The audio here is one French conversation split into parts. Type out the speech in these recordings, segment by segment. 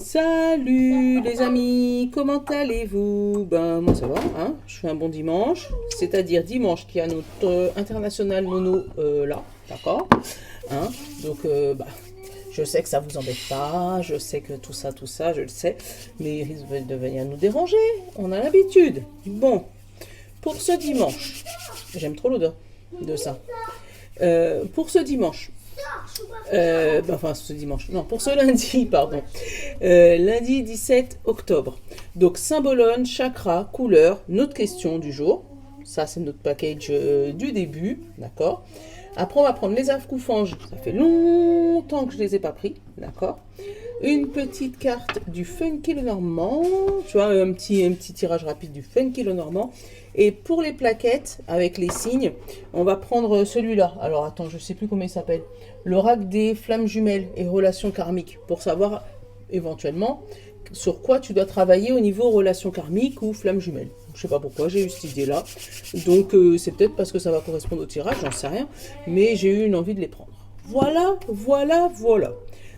Salut les amis, comment allez-vous? Ben moi ça va, hein? Je fais un bon dimanche, c'est-à-dire dimanche qui a notre international nono là, d'accord? Hein? Donc bah, je sais que ça vous embête pas, je sais que tout ça, je le sais, mais ils risquent de venir nous déranger, on a l'habitude. Bon, pour ce dimanche, j'aime trop l'odeur de ça. Pour ce dimanche, enfin ce dimanche, non, pour ce lundi, pardon. Lundi 17 octobre. Donc symbolone, chakra, couleur, notre question du jour. Ça, c'est notre package du début, d'accord. Après, on va prendre les afkoufanges. Ça fait longtemps que je ne les ai pas pris, d'accord. Une petite carte du Funky le Normand. Tu vois, un petit tirage rapide du Funky le Normand. Et pour les plaquettes, avec les signes, on va prendre celui-là. Alors, attends, je ne sais plus comment il s'appelle. L'oracle des flammes jumelles et relations karmiques. Pour savoir, éventuellement, sur quoi tu dois travailler au niveau relations karmiques ou flammes jumelles. Je sais pas pourquoi, j'ai eu cette idée-là. Donc, c'est peut-être parce que ça va correspondre au tirage, j'en sais rien. Mais j'ai eu une envie de les prendre. Voilà, voilà, voilà.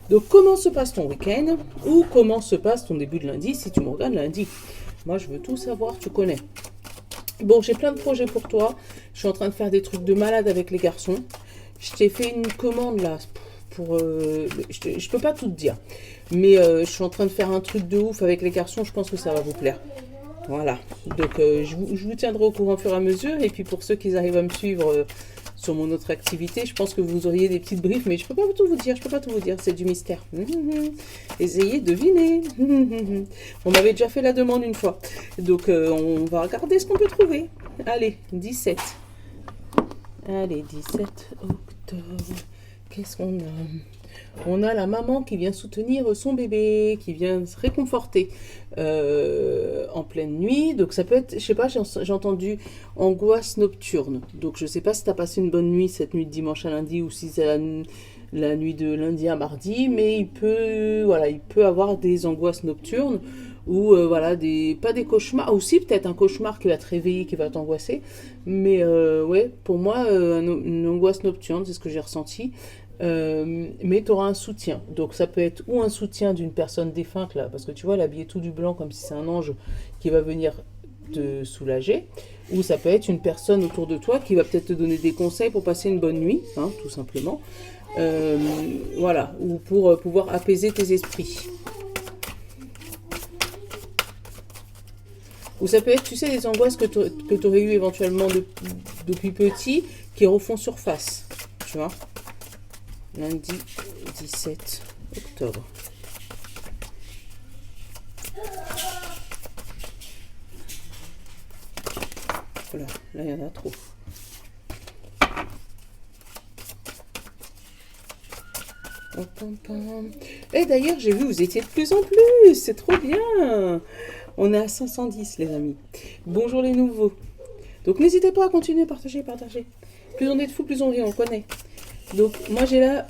Donc, comment se passe ton week-end? Ou comment se passe ton début de lundi si tu me regardes lundi? Moi, je veux tout savoir, tu connais. Bon, j'ai plein de projets pour toi. Je suis en train de faire des trucs de malade avec les garçons. Je t'ai fait une commande là pour... je peux pas tout te dire. Mais je suis en train de faire un truc de ouf avec les garçons. Je pense que ça va vous plaire. Voilà. Donc, je vous tiendrai au courant au fur et à mesure. Et puis, pour ceux qui arrivent à me suivre sur mon autre activité, je pense que vous auriez des petites briefs. Mais je peux pas tout vous dire. Je peux pas tout vous dire. C'est du mystère. Essayez de deviner. On m'avait déjà fait la demande une fois. Donc, on va regarder ce qu'on peut trouver. Allez, 17. Allez, 17 octobre. Qu'est-ce qu'on a? On a la maman qui vient soutenir son bébé, qui vient se réconforter en pleine nuit. Donc ça peut être, je sais pas, j'ai entendu angoisse nocturne. Donc je sais pas si tu as passé une bonne nuit cette nuit de dimanche à lundi ou si c'est la nuit de lundi à mardi, mais il peut avoir des angoisses nocturnes ou voilà, pas des cauchemars, aussi peut-être un cauchemar qui va te réveiller, qui va t'angoisser, mais ouais, pour moi, une angoisse nocturne, c'est ce que j'ai ressenti, mais tu auras un soutien, donc ça peut être ou un soutien d'une personne défunte, là, parce que tu vois, l'habiller tout du blanc, comme si c'est un ange qui va venir te soulager, ou ça peut être une personne autour de toi qui va peut-être te donner des conseils pour passer une bonne nuit, hein, tout simplement, voilà, ou pour pouvoir apaiser tes esprits. Ou ça peut être, tu sais, des angoisses que tu aurais eues éventuellement depuis petit, qui refont surface. Tu vois? Lundi 17 octobre. Voilà, là il y en a trop. Et d'ailleurs, j'ai vu, vous étiez de plus en plus. C'est trop bien. On est à 510, les amis. Bonjour les nouveaux. Donc, n'hésitez pas à continuer, partager. Plus on est de fous, plus on rit, on connaît. Donc, moi, j'ai là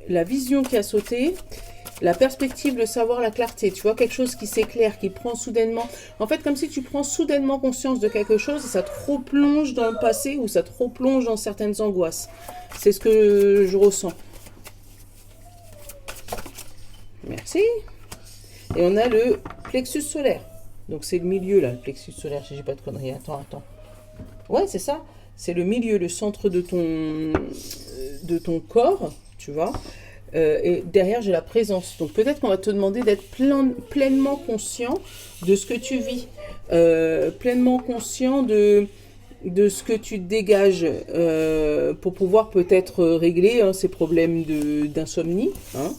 la vision qui a sauté, la perspective, le savoir, la clarté. Tu vois, quelque chose qui s'éclaire, qui prend soudainement... En fait, comme si tu prends soudainement conscience de quelque chose et ça te replonge dans le passé ou ça te replonge dans certaines angoisses. C'est ce que je ressens. Merci. Et on a le plexus solaire. Donc c'est le milieu là, le plexus solaire, si j'ai pas de conneries. Attends. Ouais, c'est ça. C'est le milieu, le centre de ton corps, tu vois. Et derrière, j'ai la présence. Donc peut-être qu'on va te demander d'être pleinement conscient de ce que tu vis. Pleinement conscient de ce que tu dégages pour pouvoir peut-être régler ces problèmes d'insomnie, hein.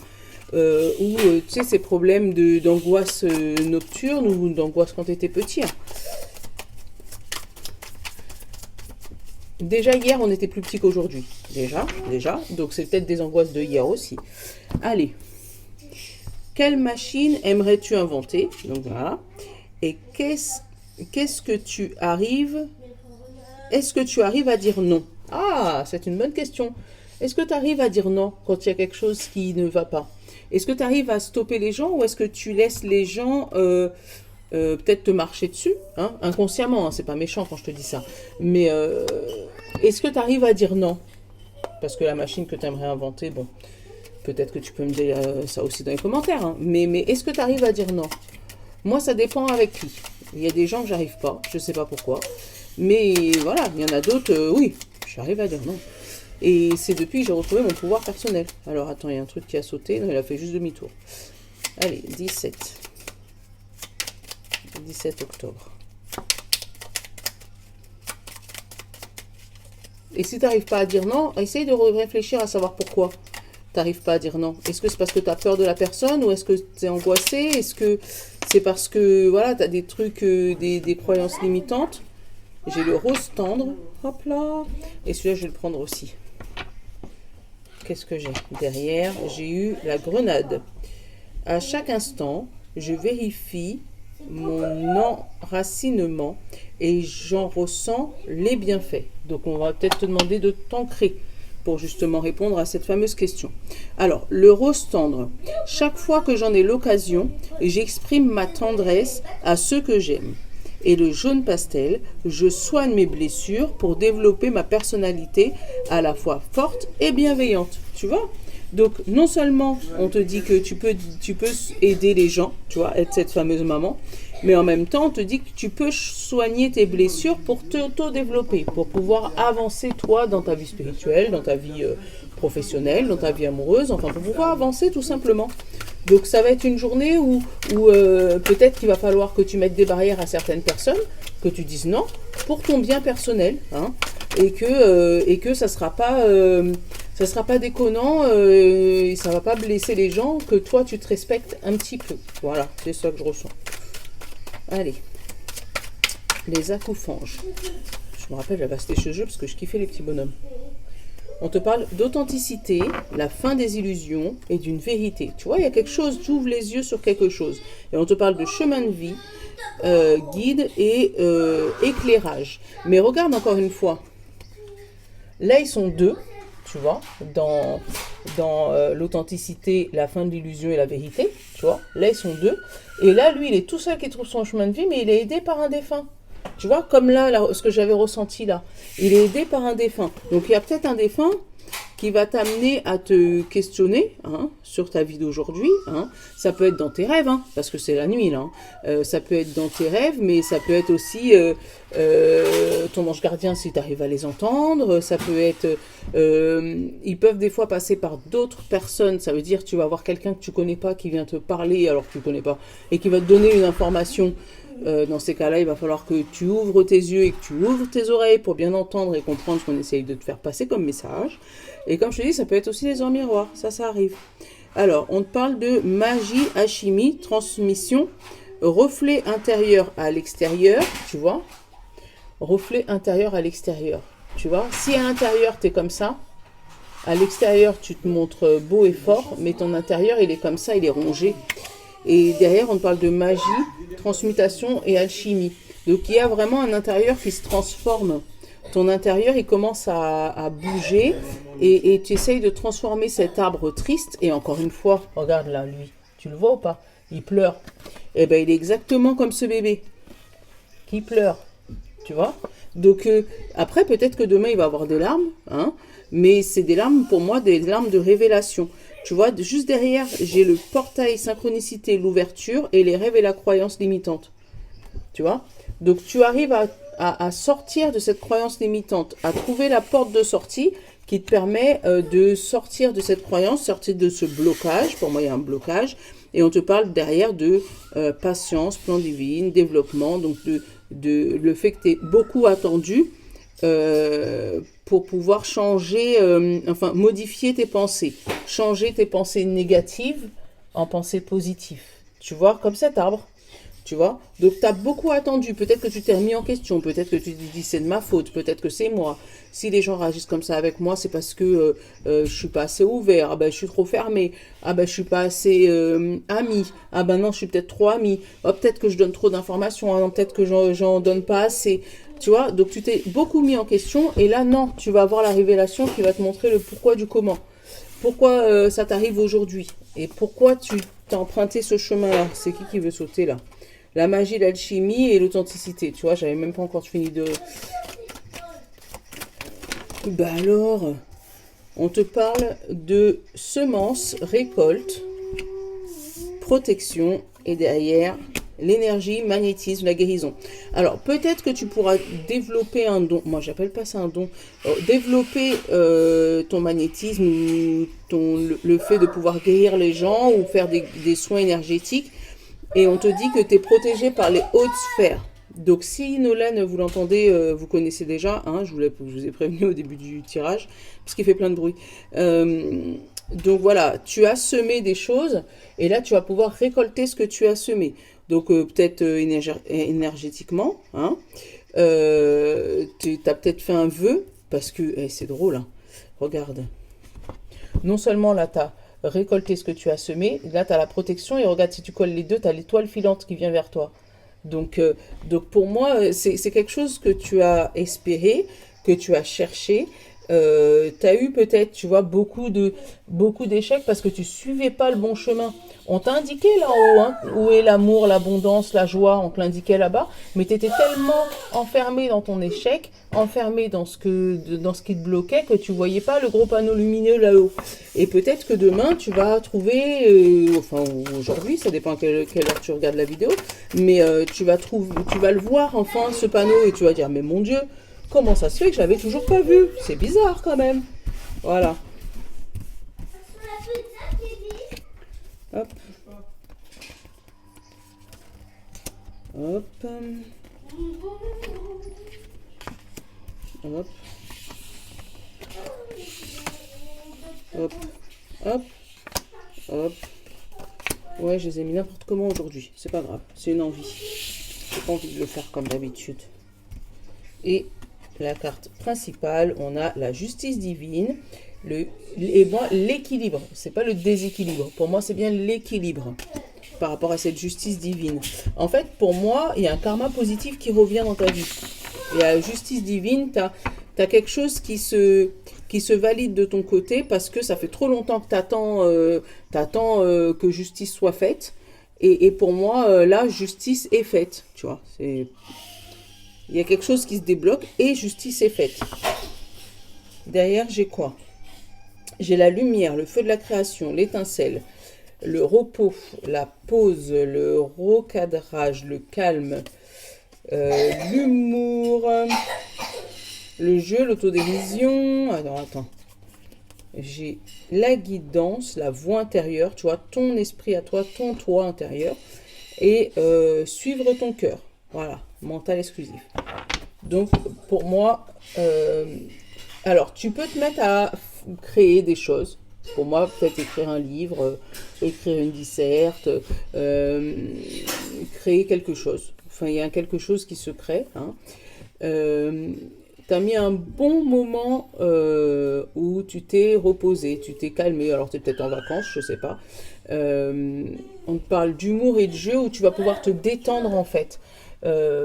Ou tu sais, ces problèmes d'angoisse nocturne ou d'angoisse quand tu étais petit, hein. Déjà hier on était plus petit qu'aujourd'hui, déjà, donc c'est peut-être des angoisses de hier aussi. Allez, quelle machine aimerais-tu inventer? Donc voilà. Et qu'est-ce que tu arrives, est-ce que tu arrives à dire non? Ah, c'est une bonne question. Est-ce que tu arrives à dire non quand il y a quelque chose qui ne va pas? Est-ce que tu arrives à stopper les gens ou est-ce que tu laisses les gens peut-être te marcher dessus, hein, inconsciemment, hein, c'est pas méchant quand je te dis ça. Mais est-ce que tu arrives à dire non? Parce que la machine que tu aimerais inventer, bon, Peut-être que tu peux me dire ça aussi dans les commentaires. Hein. Mais est-ce que tu arrives à dire non? Moi, ça dépend avec qui. Il y a des gens que j'arrive pas. Je sais pas pourquoi. Mais voilà, il y en a d'autres, oui, j'arrive à dire non. Et c'est depuis que j'ai retrouvé mon pouvoir personnel. Alors, attends, il y a un truc qui a sauté. Non, il a fait juste demi-tour. Allez, 17 octobre. Et si tu n'arrives pas à dire non, essaye de réfléchir à savoir pourquoi tu n'arrives pas à dire non. Est-ce que c'est parce que tu as peur de la personne ou est-ce que tu es angoissé? Est-ce que c'est parce que voilà, tu as des trucs, des croyances limitantes? J'ai le rose tendre. Hop là. Et celui-là, je vais le prendre aussi. Qu'est-ce que j'ai derrière? J'ai eu la grenade. À chaque instant, je vérifie mon enracinement et j'en ressens les bienfaits. Donc, on va peut-être te demander de t'ancrer pour justement répondre à cette fameuse question. Alors, le rose tendre. Chaque fois que j'en ai l'occasion, j'exprime ma tendresse à ceux que j'aime. Et le jaune pastel, je soigne mes blessures pour développer ma personnalité à la fois forte et bienveillante. Tu vois? Donc, non seulement on te dit que tu peux aider les gens, tu vois, être cette fameuse maman, mais en même temps, on te dit que tu peux soigner tes blessures pour t'auto-développer, pour pouvoir avancer, toi, dans ta vie spirituelle, dans ta vie professionnelle, dans ta vie amoureuse, enfin, pour pouvoir avancer tout simplement. Donc, ça va être une journée où peut-être qu'il va falloir que tu mettes des barrières à certaines personnes, que tu dises non, pour ton bien personnel, hein, et que ça sera pas déconnant et ça va pas blesser les gens, que toi tu te respectes un petit peu. Voilà, c'est ça que je ressens. Allez, les acoufanges. Je me rappelle, j'avais acheté ce jeu parce que je kiffais les petits bonhommes. On te parle d'authenticité, la fin des illusions et d'une vérité. Tu vois, il y a quelque chose, tu ouvres les yeux sur quelque chose. Et on te parle de chemin de vie, guide et éclairage. Mais regarde encore une fois. Là, ils sont deux. Tu vois, dans l'authenticité, la fin de l'illusion et la vérité, tu vois, là ils sont deux, et là lui il est tout seul qui trouve son chemin de vie, mais il est aidé par un défunt, tu vois, comme là ce que j'avais ressenti là, il est aidé par un défunt, donc il y a peut-être un défunt qui va t'amener à te questionner hein, sur ta vie d'aujourd'hui. Hein. Ça peut être dans tes rêves, hein, parce que c'est la nuit là. Ça peut être dans tes rêves, mais ça peut être aussi ton ange gardien si tu arrives à les entendre. Ça peut être... ils peuvent des fois passer par d'autres personnes. Ça veut dire que tu vas avoir quelqu'un que tu connais pas qui vient te parler alors que tu connais pas et qui va te donner une information. Dans ces cas-là, il va falloir que tu ouvres tes yeux et que tu ouvres tes oreilles pour bien entendre et comprendre ce qu'on essaye de te faire passer comme message. Et comme je te dis, ça peut être aussi les heures miroirs, ça arrive. Alors, on te parle de magie, alchimie, transmission, reflet intérieur à l'extérieur, tu vois. Reflet intérieur à l'extérieur, tu vois. Si à l'intérieur, tu es comme ça, à l'extérieur, tu te montres beau et fort, mais ton intérieur, il est comme ça, il est rongé. Et derrière, on parle de magie, transmutation et alchimie. Donc, il y a vraiment un intérieur qui se transforme. Ton intérieur, il commence à bouger et tu essayes de transformer cet arbre triste. Et encore une fois, regarde là, lui, tu le vois ou pas? Il pleure. Eh bien, il est exactement comme ce bébé qui pleure, tu vois. Donc, après, peut-être que demain, il va avoir des larmes, hein, mais c'est des larmes, pour moi, des larmes de révélation. Tu vois, juste derrière, j'ai le portail synchronicité, l'ouverture et les rêves et la croyance limitante. Tu vois? Donc, tu arrives à sortir de cette croyance limitante, à trouver la porte de sortie qui te permet de sortir de cette croyance, sortir de ce blocage. Pour moi, il y a un blocage. Et on te parle derrière de patience, plan divin, développement, donc de le fait que tu es beaucoup attendu pour pouvoir changer, enfin modifier tes pensées, changer tes pensées négatives en pensées positives. Tu vois, comme cet arbre. Tu vois, donc tu as beaucoup attendu, peut-être que tu t'es remis en question, peut-être que tu te dis c'est de ma faute, peut-être que c'est moi. Si les gens réagissent comme ça avec moi, c'est parce que je suis pas assez ouvert, ah ben je suis trop fermé, ah ben je suis pas assez ami, ah ben non je suis peut-être trop ami, ah, peut-être que je donne trop d'informations, ah non peut-être que j'en donne pas assez. Tu vois, donc tu t'es beaucoup mis en question et là non, tu vas avoir la révélation qui va te montrer le pourquoi du comment. Pourquoi ça t'arrive aujourd'hui et pourquoi tu t'as emprunté ce chemin-là. C'est qui veut sauter là? La magie, l'alchimie et l'authenticité. Tu vois, j'avais même pas encore fini de... Bah alors, On te parle de semences, récolte, protection et derrière l'énergie, magnétisme, la guérison. Alors peut-être que tu pourras développer un don, moi j'appelle pas ça un don, développer ton magnétisme ou le fait de pouvoir guérir les gens ou faire des soins énergétiques, et on te dit que tu es protégé par les hautes sphères. Donc si Nolan, vous l'entendez, vous connaissez déjà, hein, je vous ai prévenu au début du tirage, parce qu'il fait plein de bruit. Donc voilà, tu as semé des choses, et là tu vas pouvoir récolter ce que tu as semé. Donc peut-être énergétiquement, hein. Tu as peut-être fait un vœu, parce que c'est drôle, hein. Regarde. Non seulement là tu as récolté ce que tu as semé, là tu as la protection, et regarde, si tu colles les deux, tu as l'étoile filante qui vient vers toi. Donc pour moi, c'est quelque chose que tu as espéré, que tu as cherché. Tu as eu peut-être, tu vois, beaucoup d'échecs parce que tu suivais pas le bon chemin. On t'a indiqué là en haut, hein, où est l'amour, l'abondance, la joie, on te l'indiquait là-bas, mais tu étais tellement enfermé dans ton échec, enfermé dans ce qui te bloquait, que tu voyais pas le gros panneau lumineux là-haut. Et peut-être que demain, tu vas trouver, enfin aujourd'hui, ça dépend à quelle heure tu regardes la vidéo, mais tu vas le voir enfin, ce panneau, et tu vas dire, mais mon Dieu, comment ça se fait que je l'avais toujours pas vu? C'est bizarre quand même. Voilà. Hop. Hop. Hop. Hop. Hop. Hop. Ouais, je les ai mis n'importe comment aujourd'hui. C'est pas grave. C'est une envie. J'ai pas envie de le faire comme d'habitude. Et la carte principale, on a la justice divine. Et moi, l'équilibre, c'est pas le déséquilibre. Pour moi, c'est bien l'équilibre par rapport à cette justice divine. En fait, pour moi, il y a un karma positif qui revient dans ta vie. Et à la justice divine, tu as quelque chose qui se valide de ton côté parce que ça fait trop longtemps que tu attends que justice soit faite. Et pour moi, là, justice est faite. Tu vois, il y a quelque chose qui se débloque et justice est faite. Derrière, j'ai quoi? J'ai la lumière, le feu de la création, l'étincelle, le repos, la pause, le recadrage, le calme, l'humour, le jeu, l'autodérision. Attends. J'ai la guidance, la voix intérieure, tu vois, ton esprit à toi, ton toi intérieur, et suivre ton cœur. Voilà, mental exclusif. Donc, pour moi, alors, tu peux te mettre à créer des choses. Pour moi, peut-être écrire un livre, écrire une disserte, créer quelque chose. Enfin, il y a quelque chose qui se crée. Hein. Tu as mis un bon moment où tu t'es reposé, tu t'es calmé. Alors, tu es peut-être en vacances, je ne sais pas. On te parle d'humour et de jeu où tu vas pouvoir te détendre, en fait.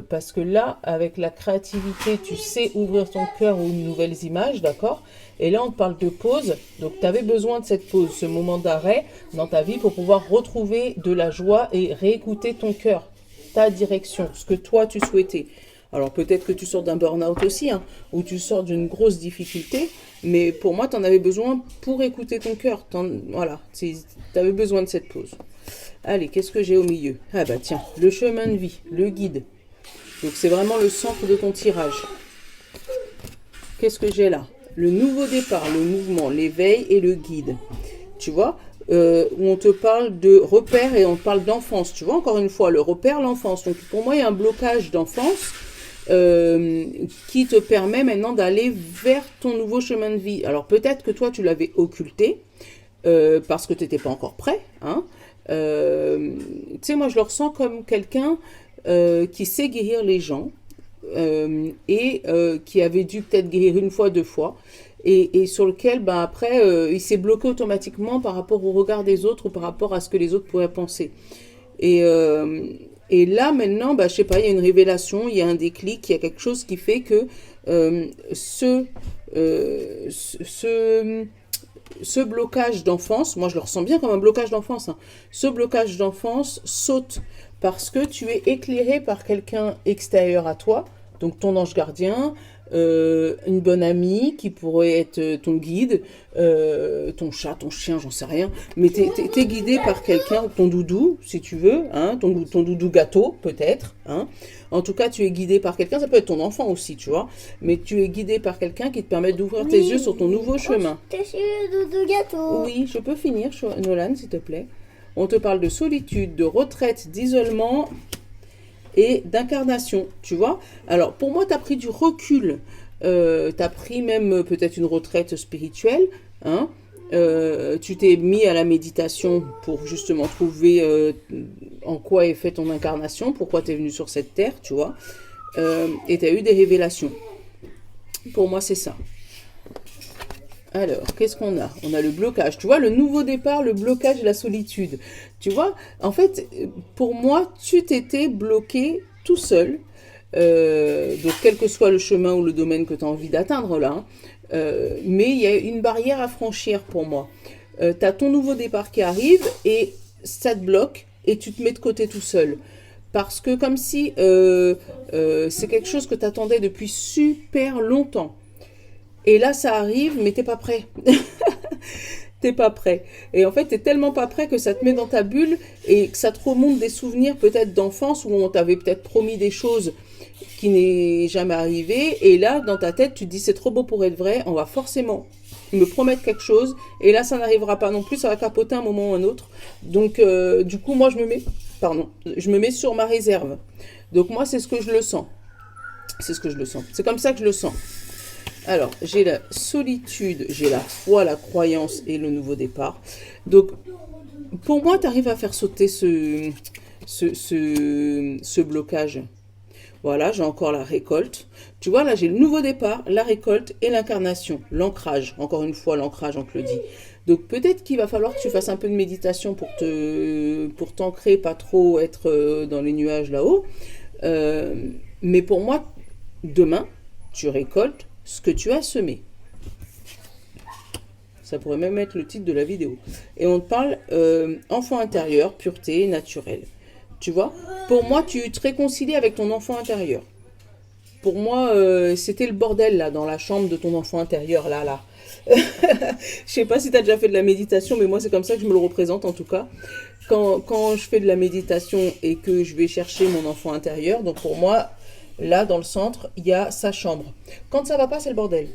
Parce que là, avec la créativité, tu sais ouvrir ton cœur aux nouvelles images, d'accord? Et là, on te parle de pause. Donc, tu avais besoin de cette pause, ce moment d'arrêt dans ta vie pour pouvoir retrouver de la joie et réécouter ton cœur, ta direction, ce que toi, tu souhaitais. Alors, peut-être que tu sors d'un burn-out aussi, hein, ou tu sors d'une grosse difficulté, mais pour moi, tu en avais besoin pour écouter ton cœur. Voilà, tu avais besoin de cette pause. Allez, qu'est-ce que j'ai au milieu? Ah bah tiens, le chemin de vie, le guide. Donc c'est vraiment le centre de ton tirage. Qu'est-ce que j'ai là? Le nouveau départ, le mouvement, l'éveil et le guide. Tu vois, où on te parle de repères et on te parle d'enfance. Tu vois, encore une fois, le repère, l'enfance. Donc pour moi, il y a un blocage d'enfance qui te permet maintenant d'aller vers ton nouveau chemin de vie. Alors peut-être que toi, tu l'avais occulté parce que tu n'étais pas encore prêt, hein. Tu sais, moi je le ressens comme quelqu'un qui sait guérir les gens et qui avait dû peut-être guérir une fois, deux fois, et sur lequel après il s'est bloqué automatiquement par rapport au regard des autres ou par rapport à ce que les autres pourraient penser. Et là maintenant, je sais pas, il y a une révélation, il y a un déclic, il y a quelque chose qui fait que ce blocage d'enfance, moi je le ressens bien comme un blocage d'enfance, hein. Ce blocage d'enfance saute parce que tu es éclairé par quelqu'un extérieur à toi, donc ton ange gardien, une bonne amie qui pourrait être ton guide, ton chat, ton chien, j'en sais rien. Mais t'es guidé par quelqu'un, ton doudou, si tu veux, hein, ton doudou gâteau, peut-être. Hein. En tout cas, tu es guidé par quelqu'un, ça peut être ton enfant aussi, tu vois. Mais tu es guidé par quelqu'un qui te permet d'ouvrir tes yeux sur ton nouveau chemin. T'es sur le doudou gâteau. Oui, je peux finir, Nolan, s'il te plaît. On te parle de solitude, de retraite, d'isolement et d'incarnation, tu vois. Alors, pour moi, tu as pris du recul. Tu as pris même peut-être une retraite spirituelle. Hein. Tu t'es mis à la méditation pour justement trouver en quoi est fait ton incarnation, pourquoi tu es venu sur cette terre, tu vois. Et tu as eu des révélations. Pour moi, c'est ça. Alors, qu'est-ce qu'on a? On a le blocage. Tu vois, le nouveau départ, le blocage et la solitude. Tu vois, en fait, pour moi, tu t'étais bloqué tout seul. Donc, quel que soit le chemin ou le domaine que tu as envie d'atteindre là. Mais il y a une barrière à franchir pour moi. Tu as ton nouveau départ qui arrive et ça te bloque et tu te mets de côté tout seul. Parce que comme si c'est quelque chose que tu attendais depuis super longtemps. Et là, ça arrive, mais t'es pas prêt. T'es pas prêt. Et en fait, t'es tellement pas prêt que ça te met dans ta bulle et que ça te remonte des souvenirs peut-être d'enfance où on t'avait peut-être promis des choses qui n'est jamais arrivé. Et là, dans ta tête, tu te dis c'est trop beau pour être vrai, on va forcément me promettre quelque chose. Et là, ça n'arrivera pas non plus, ça va capoter un moment ou un autre. Donc, du coup, moi, je me mets sur ma réserve. Donc, moi, c'est ce que je le sens. C'est ce que je le sens. C'est comme ça que je le sens. Alors, j'ai la solitude, j'ai la foi, la croyance et le nouveau départ. Donc, pour moi, tu arrives à faire sauter ce blocage. Voilà, j'ai encore la récolte. Tu vois, là, j'ai le nouveau départ, la récolte et l'incarnation, l'ancrage. Encore une fois, l'ancrage, on te le dit. Donc, peut-être qu'il va falloir que tu fasses un peu de méditation pour t'ancrer, pas trop être dans les nuages là-haut. Mais pour moi, demain, tu récoltes ce que tu as semé. Ça pourrait même être le titre de la vidéo. Et on te parle enfant intérieur, pureté, naturelle. Tu vois, pour moi, tu te réconcilies avec ton enfant intérieur. Pour moi, c'était le bordel là, dans la chambre de ton enfant intérieur, là. Je sais pas si tu as déjà fait de la méditation, mais moi, c'est comme ça que je me le représente en tout cas. Quand je fais de la méditation et que je vais chercher mon enfant intérieur, donc pour moi, là, dans le centre, il y a sa chambre. Quand ça va pas, c'est le bordel.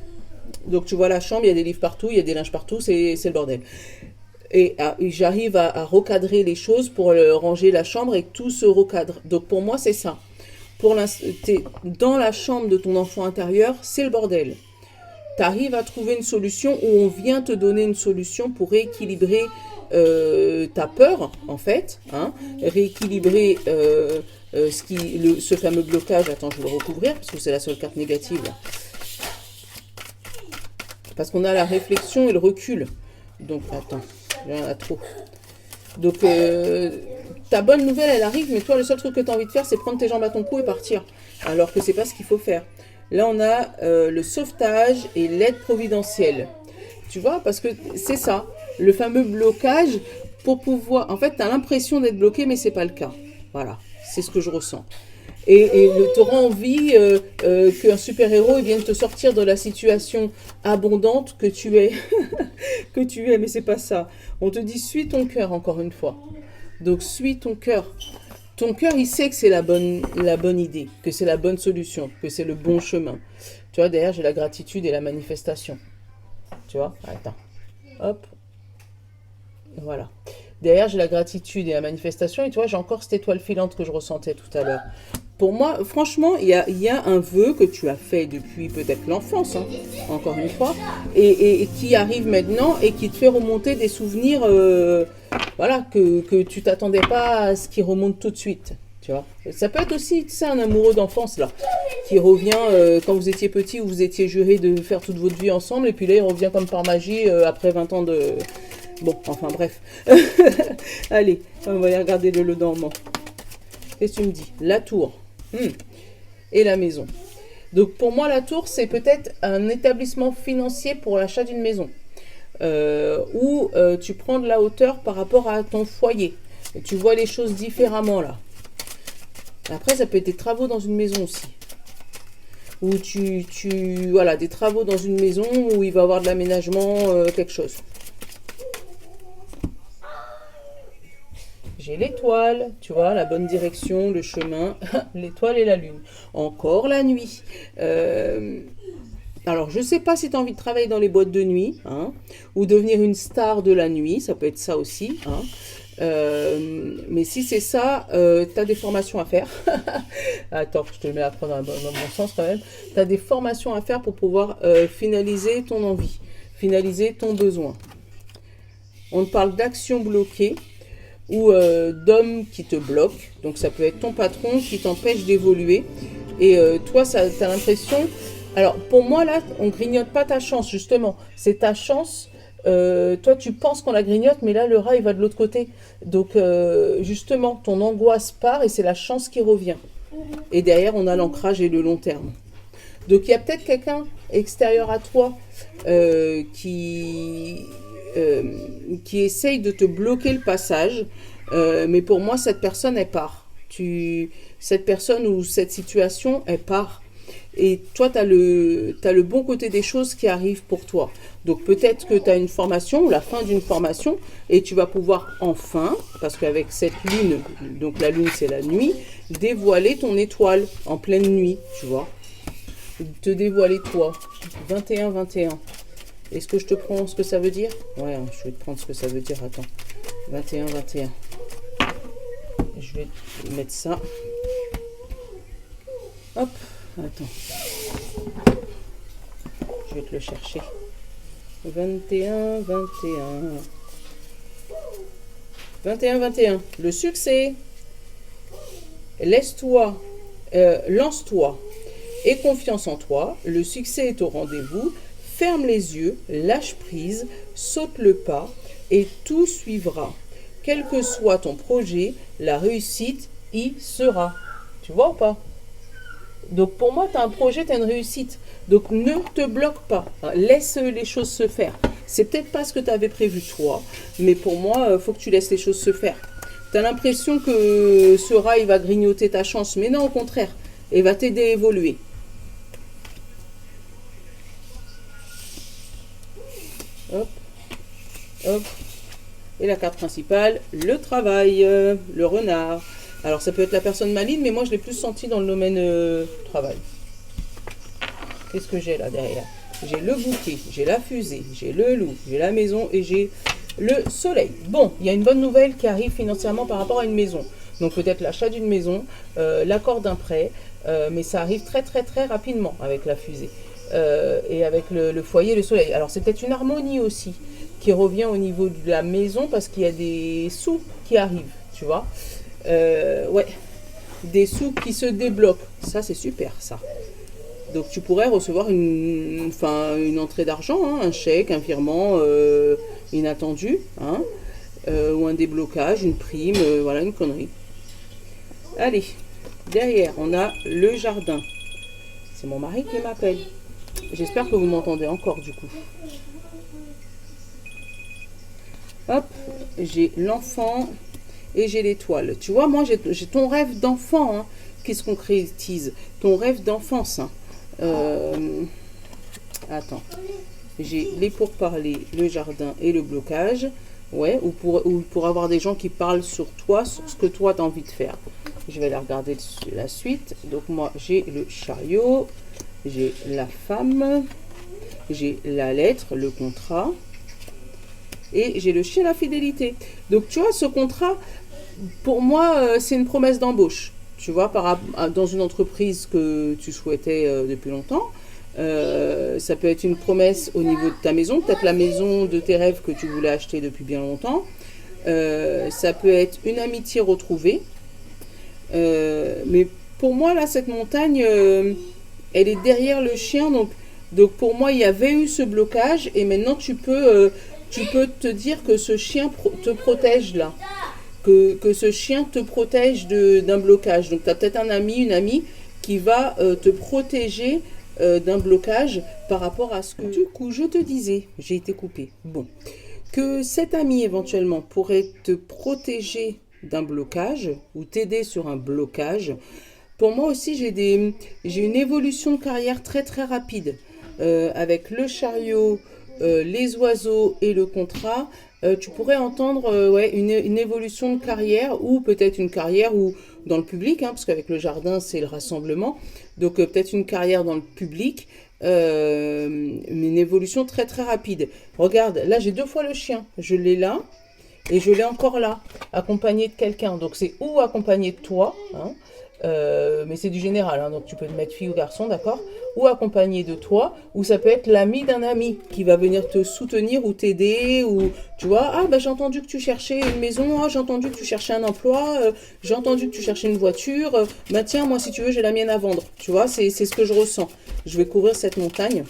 Donc, tu vois la chambre, il y a des livres partout, il y a des linges partout, c'est le bordel. Et j'arrive à recadrer les choses pour ranger la chambre et que tout se recadre. Donc, pour moi, c'est ça. T'es dans la chambre de ton enfant intérieur, c'est le bordel. Tu arrives à trouver une solution où on vient te donner une solution pour rééquilibrer ta peur, en fait. Hein, rééquilibrer... ce fameux blocage, attends, je vais le recouvrir parce que c'est la seule carte négative là. Parce qu'on a la réflexion et le recul. Donc, attends, il y en a trop. Donc, ta bonne nouvelle, elle arrive, mais toi, le seul truc que tu as envie de faire, c'est prendre tes jambes à ton cou et partir. Alors que c'est pas ce qu'il faut faire. Là, on a le sauvetage et l'aide providentielle. Tu vois, parce que c'est ça, le fameux blocage pour pouvoir... En fait, tu as l'impression d'être bloqué, mais c'est pas le cas. Voilà. C'est ce que je ressens. Et tu auras envie qu'un super-héros vienne te sortir de la situation abondante que tu es. Que tu es, mais c'est pas ça. On te dit, suis ton cœur, encore une fois. Donc, suis ton cœur. Ton cœur, il sait que c'est la bonne idée, que c'est la bonne solution, que c'est le bon chemin. Tu vois, derrière, j'ai la gratitude et la manifestation. Tu vois, attends. Hop. Voilà. Derrière, j'ai la gratitude et la manifestation. Et tu vois, j'ai encore cette étoile filante que je ressentais tout à l'heure. Pour moi, franchement, il y a un vœu que tu as fait depuis peut-être l'enfance, hein, encore une fois, et qui arrive maintenant et qui te fait remonter des souvenirs, voilà, que tu t'attendais pas à ce qui remonte tout de suite. Tu vois. Ça peut être aussi, tu sais, un amoureux d'enfance, là, qui revient quand vous étiez petit, où vous étiez juré de faire toute votre vie ensemble, et puis là, il revient comme par magie après 20 ans de... Bon, enfin bref. Allez, on va aller regarder le Normand. Qu'est-ce que tu me dis? La tour. Et la maison. Donc pour moi, la tour, c'est peut-être un établissement financier pour l'achat d'une maison. Où tu prends de la hauteur par rapport à ton foyer. Et tu vois les choses différemment là. Après, ça peut être des travaux dans une maison aussi. ou voilà, des travaux dans une maison où il va y avoir de l'aménagement, quelque chose. J'ai l'étoile, tu vois, la bonne direction, le chemin, l'étoile et la lune. Encore la nuit. Alors, je ne sais pas si tu as envie de travailler dans les boîtes de nuit, hein, ou devenir une star de la nuit, ça peut être ça aussi. Hein. Mais si c'est ça, tu as des formations à faire. Attends, je te le mets à prendre dans le bon sens quand même. Tu as des formations à faire pour pouvoir finaliser ton envie, finaliser ton besoin. On parle d'action bloquée ou d'hommes qui te bloquent. Donc ça peut être ton patron qui t'empêche d'évoluer. Et toi, tu as l'impression... Alors pour moi là, on grignote pas ta chance justement. C'est ta chance. Toi tu penses qu'on la grignote, mais là le rat il va de l'autre côté. Donc justement, ton angoisse part et c'est la chance qui revient. Et derrière on a l'ancrage et le long terme. Donc il y a peut-être quelqu'un extérieur à toi qui essaye de te bloquer le passage. Mais pour moi cette personne elle part. Cette personne ou cette situation elle part. Et toi, tu as le bon côté des choses qui arrivent pour toi. Donc peut-être que tu as une formation ou la fin d'une formation et tu vas pouvoir enfin, parce qu'avec cette lune, donc la lune c'est la nuit, dévoiler ton étoile en pleine nuit, tu vois. Te dévoiler toi. 21-21. Est-ce que je te prends ce que ça veut dire? Ouais, je vais te prendre ce que ça veut dire. Attends. 21-21. Je vais mettre ça. Hop. Attends. Je vais te le chercher. 21, 21. 21, 21. Le succès. Laisse-toi, lance-toi. Aie confiance en toi. Le succès est au rendez-vous. Ferme les yeux, lâche prise, saute le pas et tout suivra. Quel que soit ton projet, la réussite y sera. Tu vois ou pas? Donc pour moi, tu as un projet, tu as une réussite. Donc ne te bloque pas. Laisse les choses se faire. C'est peut-être pas ce que tu avais prévu toi, mais pour moi, il faut que tu laisses les choses se faire. Tu as l'impression que ce rat, il va grignoter ta chance. Mais non, au contraire, il va t'aider à évoluer. Hop, hop. Et la carte principale, le travail, le renard. Alors, ça peut être la personne maligne, mais moi, je l'ai plus senti dans le domaine travail. Qu'est-ce que j'ai là derrière? J'ai le bouquet, j'ai la fusée, j'ai le loup, j'ai la maison et j'ai le soleil. Bon, il y a une bonne nouvelle qui arrive financièrement par rapport à une maison. Donc, peut-être l'achat d'une maison, l'accord d'un prêt, mais ça arrive très, très, très rapidement avec la fusée. Et avec le foyer, le soleil. Alors, c'est peut-être une harmonie aussi qui revient au niveau de la maison parce qu'il y a des sous qui arrivent, tu vois. Ouais, des sous qui se débloquent. Ça, c'est super, ça. Donc, tu pourrais recevoir une entrée d'argent, hein, un chèque, un virement inattendu, hein, ou un déblocage, une prime, voilà, une connerie. Allez, derrière, on a le jardin. C'est mon mari qui m'appelle. J'espère que vous m'entendez encore, du coup. Hop, j'ai l'enfant et j'ai l'étoile. Tu vois, moi, j'ai ton rêve d'enfant hein, qui se concrétise. Ton rêve d'enfance. Hein. Attends. J'ai les pourparlers, le jardin et le blocage. Ouais, ou pour avoir des gens qui parlent sur toi, sur ce que toi, tu as envie de faire. Je vais aller regarder la suite. Donc, moi, j'ai le chariot, j'ai la femme, j'ai la lettre, le contrat. Et j'ai le chien, la fidélité. Donc, tu vois, ce contrat, pour moi, c'est une promesse d'embauche. Tu vois, dans une entreprise que tu souhaitais depuis longtemps. Ça peut être une promesse au niveau de ta maison. Peut-être la maison de tes rêves que tu voulais acheter depuis bien longtemps. Ça peut être une amitié retrouvée. Mais pour moi, là, cette montagne, elle est derrière le chien. Donc, pour moi, il y avait eu ce blocage. Et maintenant, tu peux te dire que ce chien te protège là. Que ce chien te protège d'un blocage. Donc, tu as peut-être un ami, une amie qui va te protéger d'un blocage par rapport à ce que... Du coup, je te disais, j'ai été coupée. Bon, que cet ami éventuellement pourrait te protéger d'un blocage ou t'aider sur un blocage pour moi aussi, j'ai une évolution de carrière très très rapide. Avec le chariot, les oiseaux et le contrat, tu pourrais entendre ouais, une évolution de carrière ou peut-être une carrière où, dans le public, hein, parce qu'avec le jardin, c'est le rassemblement. Donc peut-être une carrière dans le public, mais une évolution très très rapide. Regarde, là j'ai 2 fois le chien. Je l'ai là et je l'ai encore là, accompagné de quelqu'un. Donc c'est ou accompagné de toi, hein, mais c'est du général, hein, donc tu peux te mettre fille ou garçon, d'accord? Ou accompagné de toi, ou ça peut être l'ami d'un ami qui va venir te soutenir ou t'aider, ou tu vois, ah bah j'ai entendu que tu cherchais une maison, ah, j'ai entendu que tu cherchais un emploi, j'ai entendu que tu cherchais une voiture, bah tiens, moi si tu veux, j'ai la mienne à vendre, tu vois, c'est ce que je ressens. Je vais couvrir cette montagne.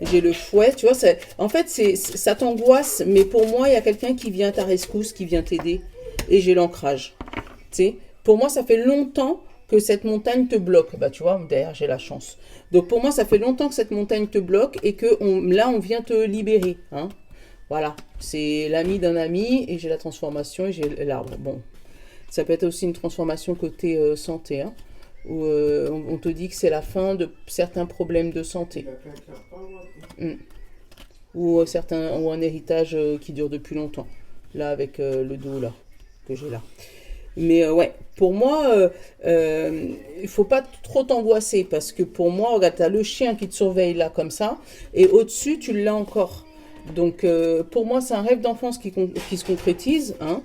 J'ai le fouet, tu vois, en fait, ça t'angoisse, mais pour moi, il y a quelqu'un qui vient à ta rescousse, qui vient t'aider, et j'ai l'ancrage. Tu sais, pour moi, ça fait longtemps que cette montagne te bloque. Bah, tu vois, derrière, j'ai la chance. Donc, pour moi, ça fait longtemps que cette montagne te bloque, et que là, on vient te libérer. Hein. Voilà, c'est l'ami d'un ami, et j'ai la transformation, et j'ai l'arbre. Bon, ça peut être aussi une transformation côté santé, hein, où on te dit que c'est la fin de certains problèmes de santé. Ou un héritage qui dure depuis longtemps. Là, avec le dos, là, que j'ai là. Mais ouais, pour moi, il faut pas trop t'angoisser. Parce que pour moi, regarde, tu as le chien qui te surveille là, comme ça. Et au-dessus, tu l'as encore. Donc, pour moi, c'est un rêve d'enfance qui se concrétise. Hein.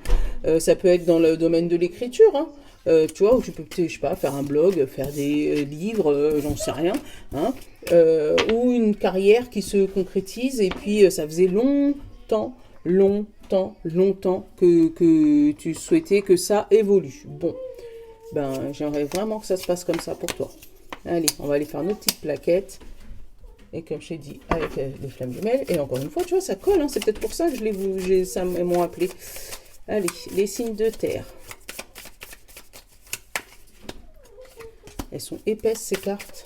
Ça peut être dans le domaine de l'écriture, hein. Tu vois, où tu peux, je sais pas, faire un blog, faire des livres, j'en sais rien, hein, ou une carrière qui se concrétise, et puis ça faisait longtemps que tu souhaitais que ça évolue. Bon, ben j'aimerais vraiment que ça se passe comme ça pour toi. Allez, on va aller faire nos petites plaquettes, et comme je t'ai dit, avec les flammes jumelles, et encore une fois, tu vois, ça colle, hein, c'est peut-être pour ça que ça m'ont appelé. Allez, les signes de terre. Elles sont épaisses, ces cartes.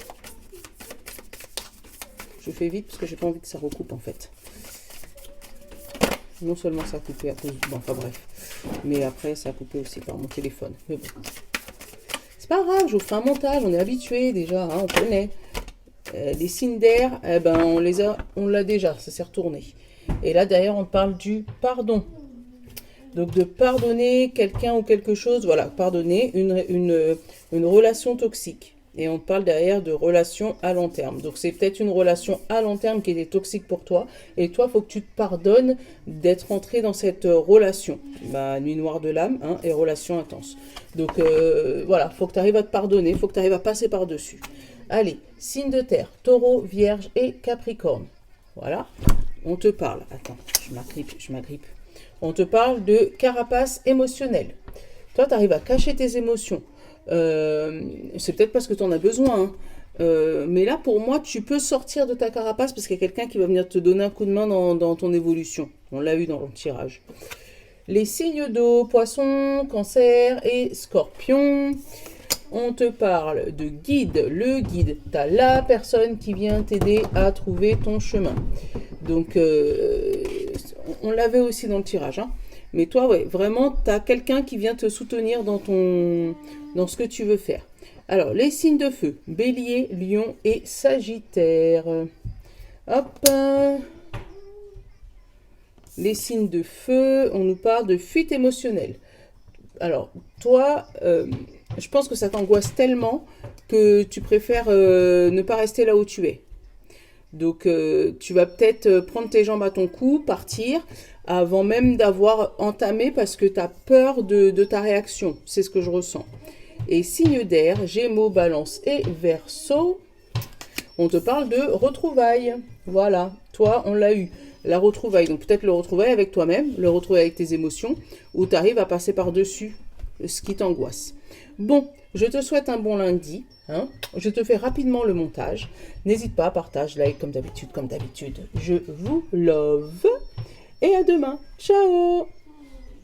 Je fais vite parce que j'ai pas envie que ça recoupe, en fait. Non seulement ça a coupé à cause... Bon, enfin bref. Mais après, ça a coupé aussi par mon téléphone. Mais bon. C'est pas grave, je vous ferai un montage. On est habitué déjà, hein, on connaît. Les signes d'air, eh ben, on l'a déjà. Ça s'est retourné. Et là, derrière, on parle du pardon. Donc, de pardonner quelqu'un ou quelque chose. Voilà, pardonner une relation toxique. Et on parle derrière de relation à long terme. Donc, c'est peut-être une relation à long terme qui était toxique pour toi. Et toi, il faut que tu te pardonnes d'être entré dans cette relation. Bah, nuit noire de l'âme, hein, et relation intense. Donc, voilà, il faut que tu arrives à te pardonner. Il faut que tu arrives à passer par-dessus. Allez, signe de terre, taureau, vierge et capricorne. Voilà, on te parle. Attends, je m'agrippe. On te parle de carapace émotionnelle. Toi, tu arrives à cacher tes émotions. C'est peut-être parce que tu en as besoin. Hein. Mais là, pour moi, tu peux sortir de ta carapace parce qu'il y a quelqu'un qui va venir te donner un coup de main dans ton évolution. On l'a eu dans le tirage. Les signes d'eau, poisson, cancer et scorpion. On te parle de guide. Le guide, tu as la personne qui vient t'aider à trouver ton chemin. Donc, on l'avait aussi dans le tirage. Hein. Mais toi, ouais, vraiment, tu as quelqu'un qui vient te soutenir dans ce que tu veux faire. Alors, les signes de feu. Bélier, Lion et Sagittaire. Hop. Les signes de feu, on nous parle de fuite émotionnelle. Alors, toi, je pense que ça t'angoisse tellement que tu préfères ne pas rester là où tu es. Donc, tu vas peut-être prendre tes jambes à ton cou, partir, avant même d'avoir entamé parce que tu as peur de ta réaction. C'est ce que je ressens. Et signe d'air, Gémeaux, Balance et Verseau, on te parle de retrouvailles. Voilà, toi, on l'a eu. La retrouvaille, donc peut-être le retrouvaille avec toi-même, le retrouvaille avec tes émotions, où tu arrives à passer par-dessus ce qui t'angoisse. Bon, je te souhaite un bon lundi. Hein. Je te fais rapidement le montage. N'hésite pas, partage, like comme d'habitude. Je vous love. Et à demain. Ciao.